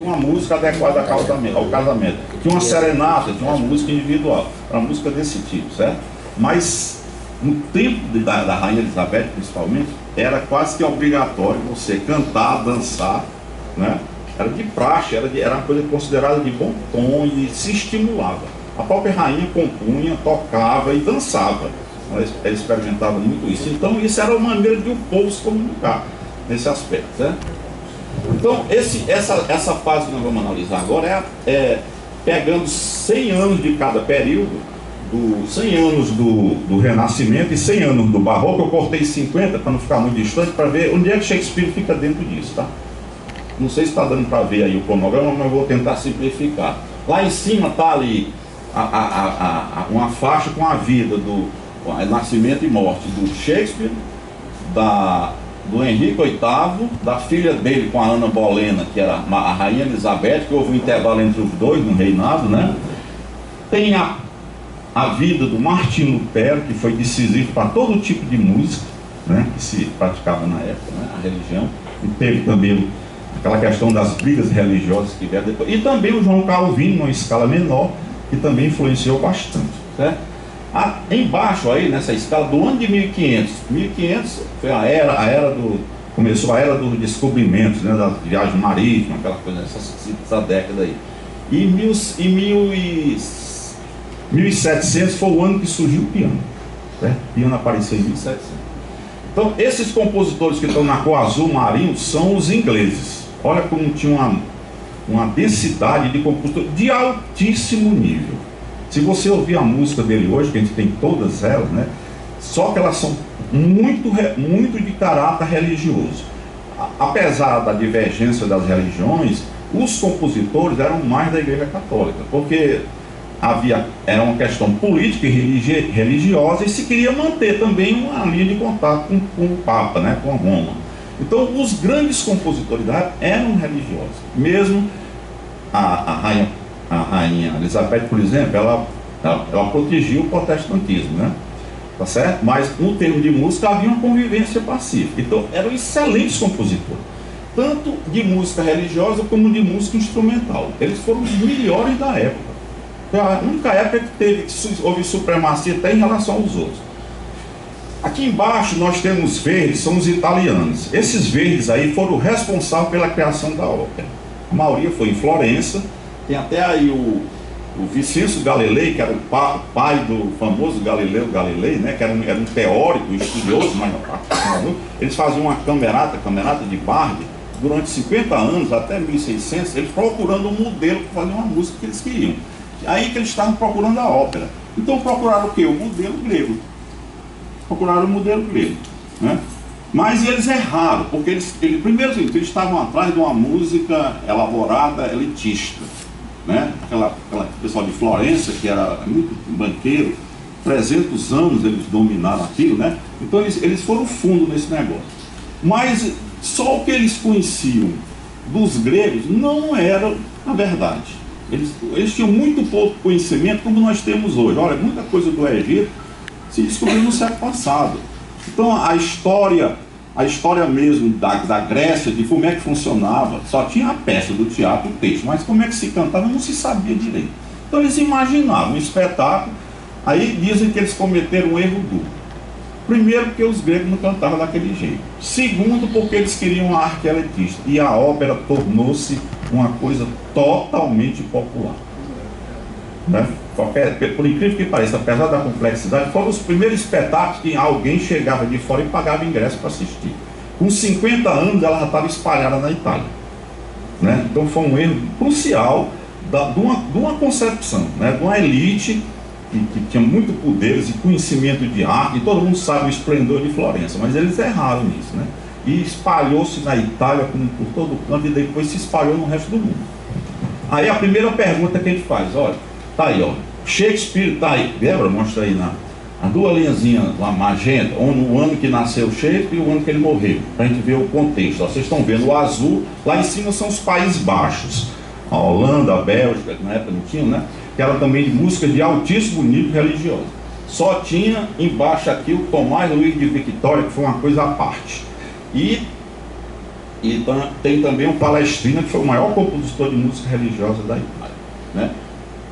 uma música adequada ao casamento. Tinha uma serenata, tinha uma música individual, uma música desse tipo, certo? Mas no tempo da Rainha Elizabeth, principalmente, era quase que obrigatório você cantar, dançar, né? Era de praxe, era uma coisa considerada de bom tom e se estimulava. A própria rainha compunha, tocava e dançava. Ela experimentava muito isso. Então isso era uma maneira de o povo se comunicar nesse aspecto, certo? Então essa fase que nós vamos analisar agora é pegando 100 anos de cada período, 100 anos do Renascimento e 100 anos do Barroco. Eu cortei 50 para não ficar muito distante, para ver onde é que Shakespeare fica dentro disso, tá? Não sei se está dando para ver aí o cronograma, mas eu vou tentar simplificar. Lá em cima está ali uma faixa com a vida do nascimento e morte do Shakespeare, do Henrique VIII, da filha dele com a Ana Bolena, que era a Rainha Elizabeth, que houve um intervalo entre os dois no reinado, né? Tem a vida do Martim Lutero, que foi decisivo para todo tipo de música, né, que se praticava na época, né, a religião, e teve também aquela questão das brigas religiosas que vieram depois, e também o João Calvino, numa escala menor, que também influenciou bastante, certo? Embaixo aí, nessa escala, do ano de 1500, 1500 foi começou a era dos descobrimentos, né, das viagens marítimas, aquela coisa, essa década aí. E 1700 foi o ano que surgiu o piano, certo? O piano apareceu em 1700. Então, esses compositores que estão na cor azul marinho são os ingleses. Olha como tinha uma densidade de compositores de altíssimo nível. Se você ouvir a música dele hoje, que a gente tem todas elas, né? Só que elas são muito de caráter religioso. Apesar da divergência das religiões, os compositores eram mais da Igreja Católica, porque era uma questão política e religiosa, e se queria manter também uma linha de contato com o Papa, né, com Roma. Então os grandes compositores da época eram religiosos. Mesmo a rainha Elizabeth, por exemplo, ela protegia o protestantismo, né? Tá certo? Mas no termo de música havia uma convivência pacífica. Então eram excelentes compositores, tanto de música religiosa como de música instrumental. Eles foram os melhores da época. Foi a única época que houve supremacia até em relação aos outros. Aqui embaixo nós temos verdes, são os italianos. Esses verdes aí foram responsáveis pela criação da ópera. A maioria foi em Florença. Tem até aí o Vicêncio Galilei, que era o pai do famoso Galileu Galilei, né, que era um teórico, estudioso, mas eles faziam uma camerata de Bardi, durante 50 anos, até 1600, eles procurando um modelo para fazer uma música que eles queriam. Aí que eles estavam procurando a ópera. Então procuraram o quê? O modelo grego. Procuraram o modelo grego, né? Mas eles erraram, porque primeiro eles estavam atrás de uma música elaborada, elitista, né? Aquela pessoal de Florença, que era muito banqueiro, 300 anos eles dominaram aquilo, né? Então eles foram fundo nesse negócio. Mas só o que eles conheciam dos gregos não era a verdade. Eles tinham muito pouco conhecimento, como nós temos hoje. Olha, muita coisa do Egito se descobriu no século passado. Então a história mesmo da Grécia, de como é que funcionava, só tinha a peça do teatro, o texto, mas como é que se cantava não se sabia direito. Então eles imaginavam um espetáculo. Aí dizem que eles cometeram um erro duplo. Primeiro, porque os gregos não cantavam daquele jeito. Segundo, porque eles queriam uma arte elitista. E a ópera tornou-se uma coisa totalmente popular, né? Por incrível que pareça, apesar da complexidade, foram os primeiros espetáculos que alguém chegava de fora e pagava ingresso para assistir. Com 50 anos ela já estava espalhada na Itália, né? Então foi um erro crucial de uma concepção, né? De uma elite que tinha muito poderes e conhecimento de arte, e todo mundo sabe o esplendor de Florença, mas eles erraram nisso, né? E espalhou-se na Itália como por todo canto, e depois se espalhou no resto do mundo. Aí a primeira pergunta que a gente faz, olha, tá aí, ó, Shakespeare tá aí, Débora, mostra aí as duas linhazinhas lá magenta, o ano que nasceu Shakespeare e o ano que ele morreu, para a gente ver o contexto. Ó, vocês estão vendo o azul, lá em cima são os Países Baixos, a Holanda, a Bélgica, que na época não tinha, né? Que era também de música de altíssimo nível religioso. Só tinha embaixo aqui o Tomás Luiz de Victória, que foi uma coisa à parte. E E tem também o Palestrina, que foi o maior compositor de música religiosa da Itália, né?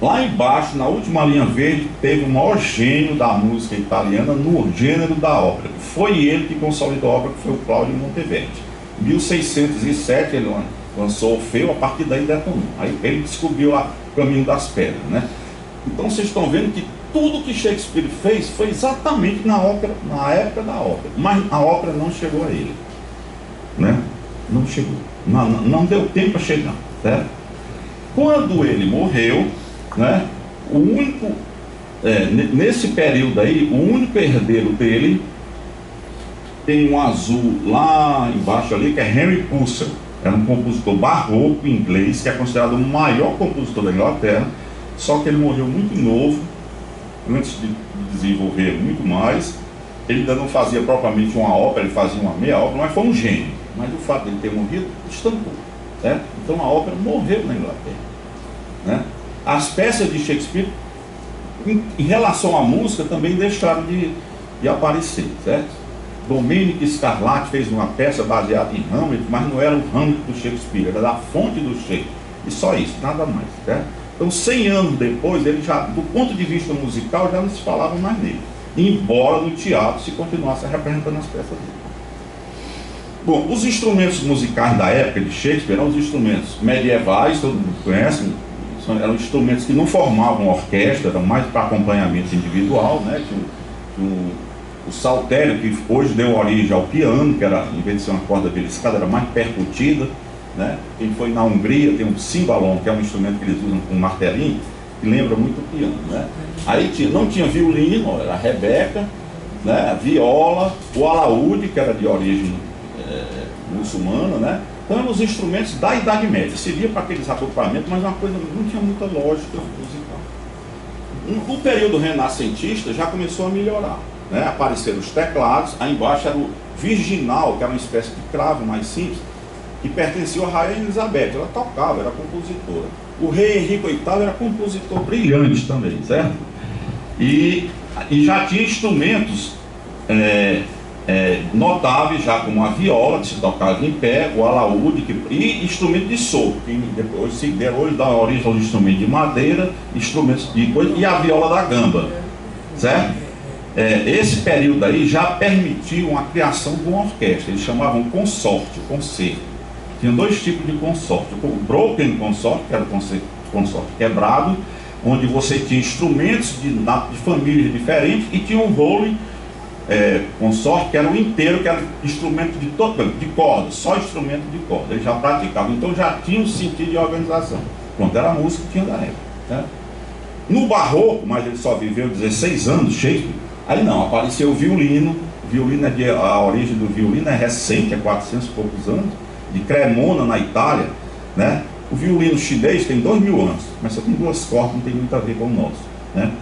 Lá embaixo, na última linha verde, teve o maior gênio da música italiana no gênero da ópera. Foi ele que consolidou a ópera, que foi o Claudio Monteverdi. Em 1607 ele lançou Orfeu, a partir daí detonou. Aí ele descobriu o caminho das pedras, né? Então vocês estão vendo que tudo que Shakespeare fez foi exatamente na época da ópera. Mas a ópera não chegou a ele, né? Não chegou. Não deu tempo para chegar, certo? Quando ele morreu, né, o único, nesse período aí, o único herdeiro dele tem um azul lá embaixo ali, que é Henry Purcell. Era um compositor barroco inglês, que é considerado o maior compositor da Inglaterra, só que ele morreu muito novo, antes de desenvolver muito mais. Ele ainda não fazia propriamente uma ópera, ele fazia uma meia ópera, mas foi um gênio. Mas o fato de ele ter morrido estancou, certo? Então a ópera morreu na Inglaterra, né? As peças de Shakespeare, em relação à música, também deixaram de aparecer, certo? Domenico Scarlatti fez uma peça baseada em Hamlet, mas não era o Hamlet do Shakespeare, era da fonte do Shakespeare. E só isso, nada mais, certo? Então, 100 anos depois, ele já, do ponto de vista musical, já não se falava mais nele, embora no teatro se continuasse representando as peças dele. Bom, os instrumentos musicais da época de Shakespeare eram os instrumentos medievais, todo mundo conhece, eram instrumentos que não formavam orquestra, eram mais para acompanhamento individual, né? Tinha o saltério, que hoje deu origem ao piano, que era, em vez de ser uma corda beliscada, era mais percutida, né? Quem foi na Hungria tem um cimbalom, que é um instrumento que eles usam com um martelinho, que lembra muito o piano, né? Aí não tinha violino, era a rebeca, né? A viola, o alaúde, que era de origem muçulmana, né? Então eram os instrumentos da Idade Média, servia para aqueles acoplamentos, mas uma coisa não tinha muita lógica musical. No período renascentista já começou a melhorar, né? Apareceram os teclados, aí embaixo era o virginal, que era uma espécie de cravo mais simples, que pertencia à rainha Elizabeth, ela tocava, era compositora. O rei Henrique VIII era compositor brilhante também, certo? E já tinha instrumentos notáveis, já como a viola, que se tocava em pé, o alaúde, e instrumento de sopro, que hoje dá origem aos instrumentos de madeira, instrumentos de coisa, e a viola da gamba, certo? Esse período aí já permitiu a criação de uma orquestra, eles chamavam consorte, concerto. Tinha dois tipos de consorte, o broken consorte, que era o consorte quebrado, onde você tinha instrumentos de famílias diferentes, e tinha um whole consorte, que era o inteiro, que era instrumento de corda, só instrumento de corda, eles já praticavam, então já tinha um sentido de organização. Pronto, era a música que tinha da época, né? No barroco, mas ele só viveu 16 anos, Shakespeare, aí não, apareceu o violino. A origem do violino é recente, é 400 e poucos anos, de Cremona, na Itália, né? O violino chinês tem 2000 anos, mas só tem duas cordas, não tem muito a ver com o nosso, né?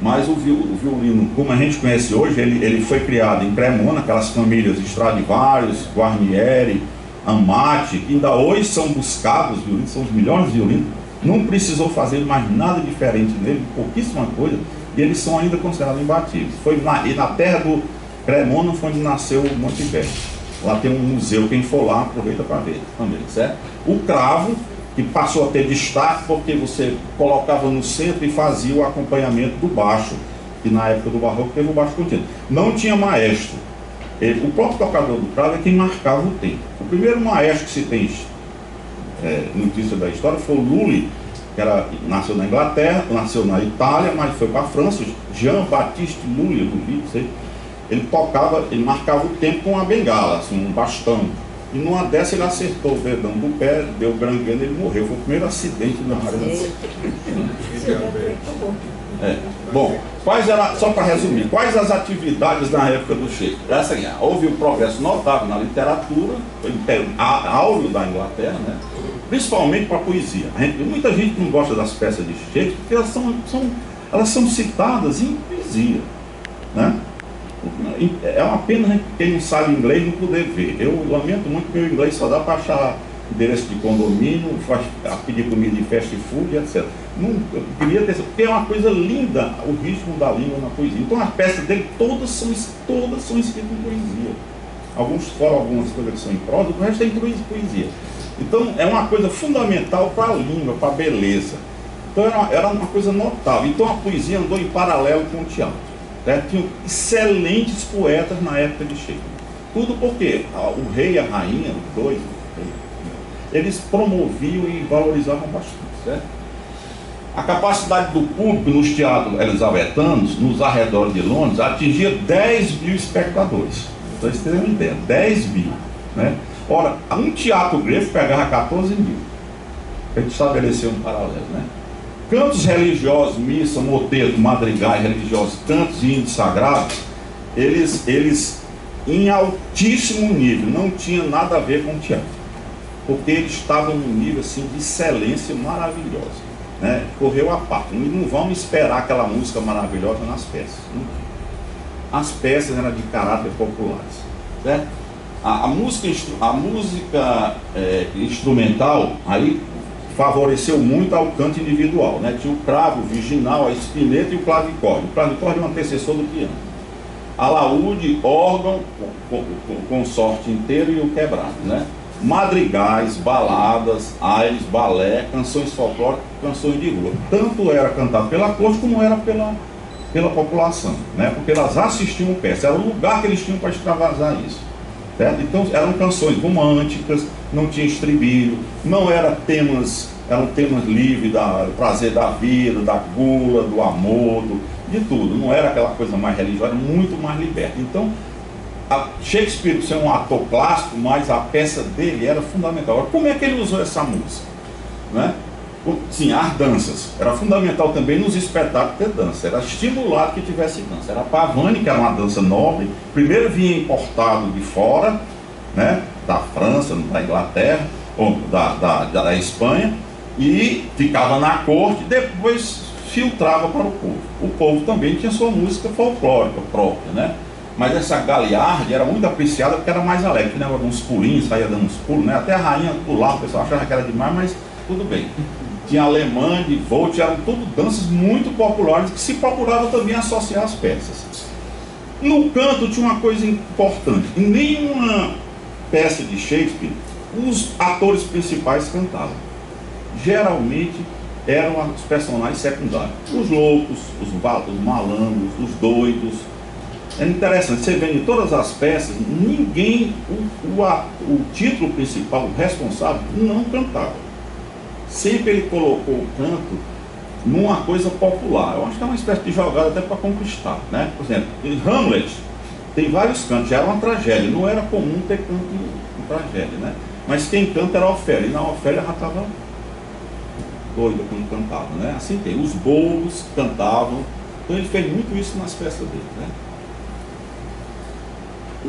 Mas o violino, como a gente conhece hoje, ele foi criado em Cremona, aquelas famílias Stradivarius, Guarnieri, Amati, que ainda hoje são buscados, os violinos, são os melhores violinos, não precisou fazer mais nada diferente nele, pouquíssima coisa, e eles são ainda considerados imbatíveis. E na terra do Cremona foi onde nasceu o Monteverdi. Lá tem um museu, quem for lá aproveita para ver também, certo? O cravo, que passou a ter destaque porque você colocava no centro e fazia o acompanhamento do baixo, que na época do barroco teve o baixo contínuo. Não tinha maestro. O próprio tocador do cravo é quem marcava o tempo. O primeiro maestro que se tem notícia da história foi o Lully, que nasceu na Inglaterra, nasceu na Itália, mas foi para a França, Jean-Baptiste Lully, não sei. Ele tocava, ele marcava o tempo com uma bengala, assim, um bastão. E numa dessa ele acertou o dedão do pé, deu gangrena e ele morreu. Foi o primeiro acidente na área da Bom, só para resumir, quais as atividades na época do Shakespeare? Essa aí, houve um progresso notável na literatura, foi o Império Áureo da Inglaterra, né? Principalmente para a poesia. Muita gente não gosta das peças de Shakespeare porque elas são citadas em poesia, né? É uma pena quem não sabe inglês não poder ver. Eu lamento muito que meu inglês só dá para achar endereço de condomínio, pedir comida de fast food, etc. Eu queria ter, porque é uma coisa linda o ritmo da língua na poesia. Então as peças dele todas são escritas em poesia. algumas coisas que são em prosa, o resto é em poesia. Então é uma coisa fundamental para a língua, para a beleza. Então era uma coisa notável. Então a poesia andou em paralelo com o teatro. Certo? Tinham excelentes poetas na época de Shakespeare. Tudo porque o rei e a rainha, os dois, eles promoviam e valorizavam bastante. Certo? A capacidade do público nos teatros elisabetanos, nos arredores de Londres, atingia 10 mil espectadores. Para vocês terem uma ideia, 10 mil. Né? Ora, um teatro grego pegava 14 mil. A gente estabeleceu um paralelo. Né? Cantos religiosos, missa, moteto, madrigais religiosos, cantos e hinos sagrados, eles em altíssimo nível, não tinha nada a ver com o teatro. Porque eles estavam num nível assim, de excelência maravilhosa. Né? Correu a parte. Não vamos esperar aquela música maravilhosa nas peças. As peças eram de caráter populares. Certo? A música instrumental aí favoreceu muito ao canto individual. Né? Tinha o cravo, o virginal, a espineta e o clavicórdio. O clavicórdio é um antecessor do piano. Alaúde, órgão, consorte inteiro e o quebrado. Né? Madrigais, baladas, ailes, balé, canções folclóricas, canções de rua. Tanto era cantado pela corte como era pela população, né? Porque elas assistiam peça, era o lugar que eles tinham para extravasar isso. Certo? Então eram canções românticas, não tinha estribilho, não eram temas livres do prazer da vida, da gula, do amor, de tudo. Não era aquela coisa mais religiosa, era muito mais liberta. Então, Shakespeare ser um ator clássico, mas a peça dele era fundamental. Agora, como é que ele usou essa música? Né? Sim, as danças. Era fundamental também nos espetáculos ter dança. Era estimulado que tivesse dança. Era a Pavane, que era uma dança nobre. Primeiro vinha importado de fora, né? Da França, da Inglaterra, ou da Espanha, e ficava na corte, depois filtrava para o povo. O povo também tinha sua música folclórica própria, né? Mas essa Galiardi era muito apreciada porque era mais alegre, né? Uns pulinhos, saía dando uns pulos, né? Até a rainha pulava, o pessoal achava que era demais, mas tudo bem. Tinha alemã, de Volt, eram tudo danças muito populares que se procurava também associar às peças. No canto tinha uma coisa importante: em nenhuma peça de Shakespeare os atores principais cantavam. Geralmente eram os personagens secundários, os loucos, os malandros, os doidos. É interessante, você vê em todas as peças, ninguém, o título principal, o responsável, não cantava. Sempre ele colocou o canto numa coisa popular. Eu acho que é uma espécie de jogada até para conquistar, né? Por exemplo, em Hamlet tem vários cantos, já era uma tragédia, não era comum ter canto em tragédia, né? Mas quem canta era a Ofélia, e na Ofélia já estava doida quando cantava, né? Assim tem, os bobos cantavam, então ele fez muito isso nas peças dele, né?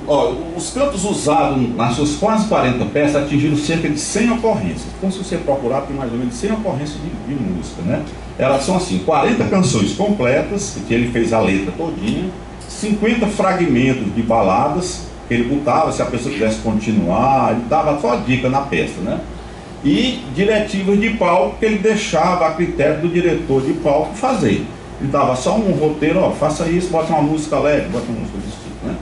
Ó, os cantos usados nas suas quase 40 peças atingiram cerca de 100 ocorrências. Então, se você procurar, tem mais ou menos 100 ocorrências de música, né? Elas são assim, 40 canções completas, que ele fez a letra todinha, 50 fragmentos de baladas, que ele botava, se a pessoa quisesse continuar, ele dava só dica na peça, né? E diretivas de palco, que ele deixava a critério do diretor de palco fazer. Ele dava só um roteiro, ó, faça isso, bota uma música leve, bota uma música desse tipo, né?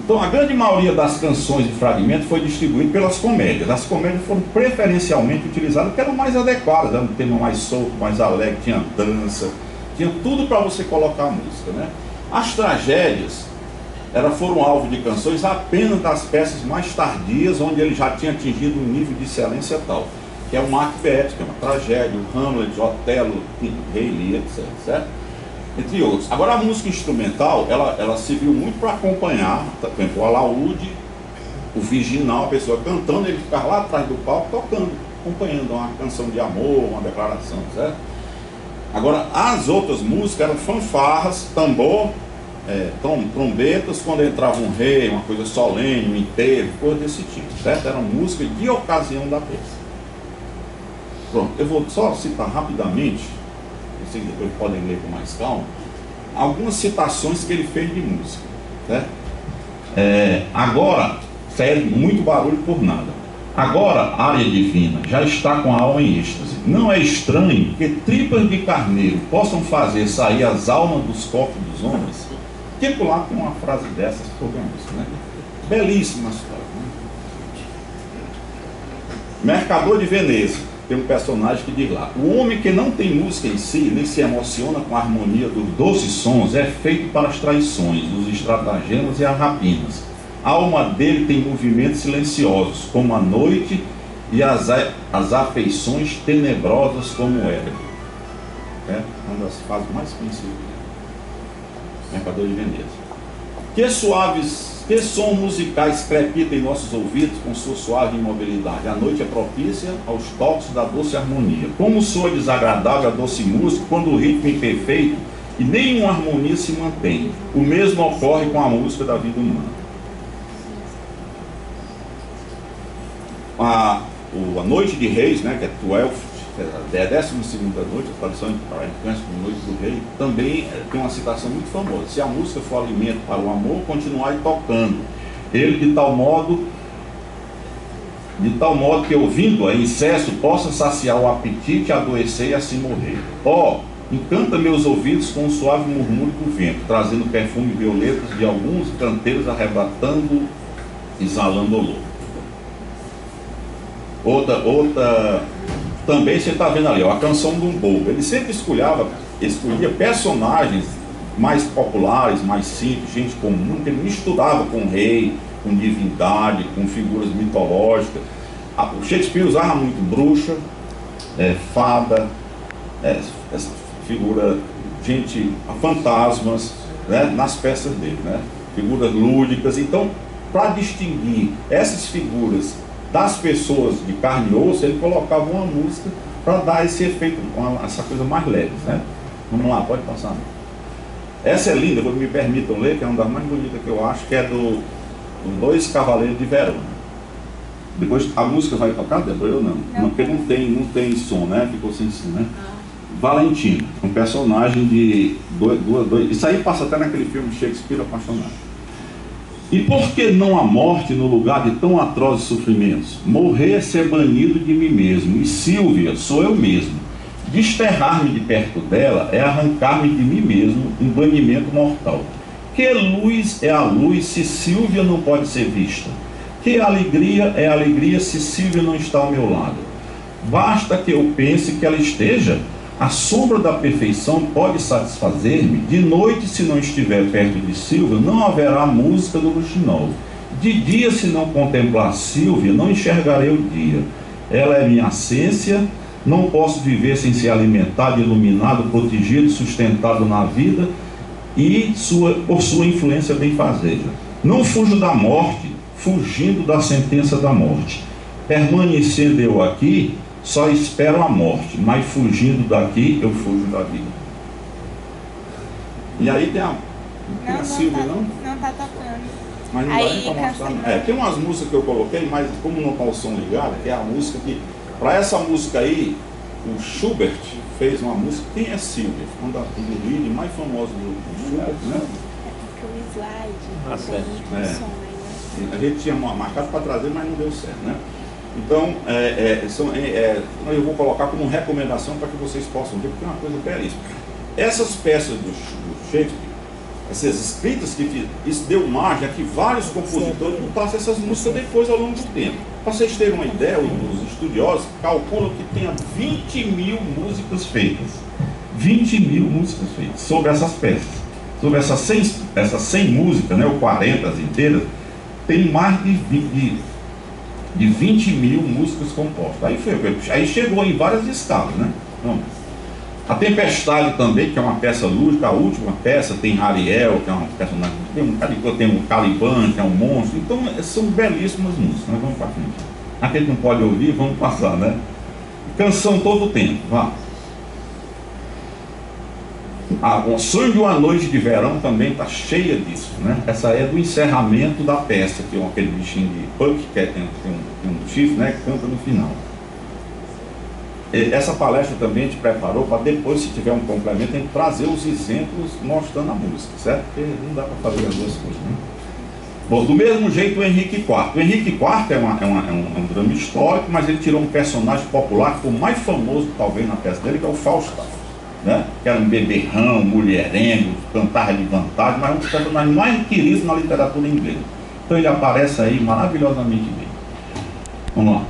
Então, a grande maioria das canções e fragmentos foi distribuído pelas comédias. As comédias foram preferencialmente utilizadas porque eram mais adequadas, era um tema mais solto, mais alegre, tinha dança, tinha tudo para você colocar a música, né? As tragédias foram alvo de canções apenas das peças mais tardias, onde ele já tinha atingido um nível de excelência tal, que é o Macbeth, que é uma tragédia, o Hamlet, o Otelo, o Rei Lear, etc, certo? Entre outros. Agora, a música instrumental, ela serviu muito para acompanhar, por exemplo, o alaúde, o virginal, a pessoa cantando, ele ficava lá atrás do palco tocando, acompanhando uma canção de amor, uma declaração, certo? Agora, as outras músicas eram fanfarras, tambor, trombetas, quando entrava um rei, uma coisa solene, um enterro, coisa desse tipo, certo? Era música de ocasião da peça. Pronto, eu vou só citar rapidamente, vocês depois podem ler com mais calma, algumas citações que ele fez de música, certo? Agora, sério, muito barulho por nada. Agora, a área divina já está com a alma em êxtase. Não é estranho que tripas de carneiro possam fazer sair as almas dos corpos dos homens. Tipo lá tem uma frase dessas sobre a música, né? Belíssima história, né? Mercador de Veneza. Tem um personagem que diz lá: o homem que não tem música em si, nem se emociona com a harmonia dos doces sons, é feito para as traições, os estratagemas e as rapinas. A alma dele tem movimentos silenciosos, como a noite, e as afeições tenebrosas como o ébrio. É uma das fases mais conhecidas. Mercador de Veneza. Que som musicais crepita em nossos ouvidos com sua suave imobilidade. A noite é propícia aos toques da doce harmonia. Como soa desagradável a doce música quando o ritmo é imperfeito e nenhuma harmonia se mantém. O mesmo ocorre com a música da vida humana. A Noite de Reis, né, que é 12ª noite, a tradição conhece como Noite do Rei, também tem uma citação muito famosa: se a música for alimento para o amor, continuai tocando ele de tal modo que ouvindo-a em excesso possa saciar o apetite, adoecer e assim morrer. Encanta meus ouvidos com um suave murmúrio do vento, trazendo perfume violetas de alguns canteiros, arrebatando, exalando olor. Outra também você está vendo ali, ó, a canção do bobo. Ele sempre escolhia personagens mais populares, mais simples, gente comum, que ele misturava com rei, com divindade, com figuras mitológicas. O Shakespeare usava muito bruxa, fada, essa figura, fantasmas, né, nas peças dele, né? Figuras lúdicas. Então, para distinguir essas figuras das pessoas de carne e osso, ele colocava uma música para dar esse efeito, essa coisa mais leve, né? Vamos lá, pode passar. Essa é linda, me permitam ler, que é uma das mais bonitas que eu acho, que é do Dois Cavaleiros de Verona. Depois a música vai tocar, Débora? Eu não, porque não tem som, né? Ficou sem som, né? Valentino, um personagem de dois. Isso aí passa até naquele filme Shakespeare Apaixonado. E por que não a morte no lugar de tão atrozes sofrimentos? Morrer é ser banido de mim mesmo, e Sílvia sou eu mesmo. Desterrar-me de perto dela é arrancar-me de mim mesmo, um banimento mortal. Que luz é a luz se Sílvia não pode ser vista? Que alegria é a alegria se Sílvia não está ao meu lado? Basta que eu pense que ela esteja. A sombra da perfeição pode satisfazer-me. De noite, se não estiver perto de Sílvia, não haverá música do Rouxinol. De dia, se não contemplar Sílvia, não enxergarei o dia. Ela é minha essência, não posso viver sem ser alimentado, iluminado, protegido, sustentado na vida e por sua influência benfazeja. Não fujo da morte, fugindo da sentença da morte. Permanecendo eu aqui, só espero a morte, mas fugindo daqui, eu fujo da vida. E aí tem a Sílvia, não? Não está tocando. Mas não dá nem para mostrar. Tem umas músicas que eu coloquei, mas como não está o som ligado, que é a música que... Para essa música aí, o Schubert fez uma música. Quem é Sílvia? Um dos leads mais famosos do Schubert, né? É porque o slide tem som aí, né? A gente tinha marcado para trazer, mas não deu certo, né? Então, eu vou colocar como recomendação para que vocês possam ver, porque é uma coisa belíssima. Essas peças do Shakespeare, essas escritas isso deu margem a que vários compositores botassem essas músicas depois ao longo do tempo. Para vocês terem uma ideia, os estudiosos calculam que tenha 20.000 músicas feitas. 20.000 músicas feitas sobre essas peças. Sobre essas 100 músicas, né, ou 40 inteiras, tem mais de 20.000 músicas compostas. Aí chegou em várias escalas, né? Então, a Tempestade também, que é uma peça lúdica, a última peça tem Ariel, que é uma personagem, tem um Caliban, que é um monstro. Então são belíssimas músicas, né? Vamos para frente. Aqui a gente não pode ouvir, vamos passar, né? Canção Todo o Tempo, vá. O Sonho de uma Noite de Verão também está cheia disso, né? Essa é do encerramento da peça, que é aquele bichinho de Puck, que tem um chifre, né? Que canta no final. Essa palestra também a gente preparou para depois, se tiver um complemento, a gente trazer os exemplos mostrando a música, certo? Porque não dá para fazer as duas coisas, né? Bom, do mesmo jeito o Henrique IV. O Henrique IV é um drama histórico, mas ele tirou um personagem popular que foi o mais famoso, talvez, na peça dele, que é o Faustão, né? Que era um beberrão, mulherengo, cantava de vantagem, mas um dos personagens mais queridos na literatura inglesa. Então ele aparece aí maravilhosamente bem. Vamos lá.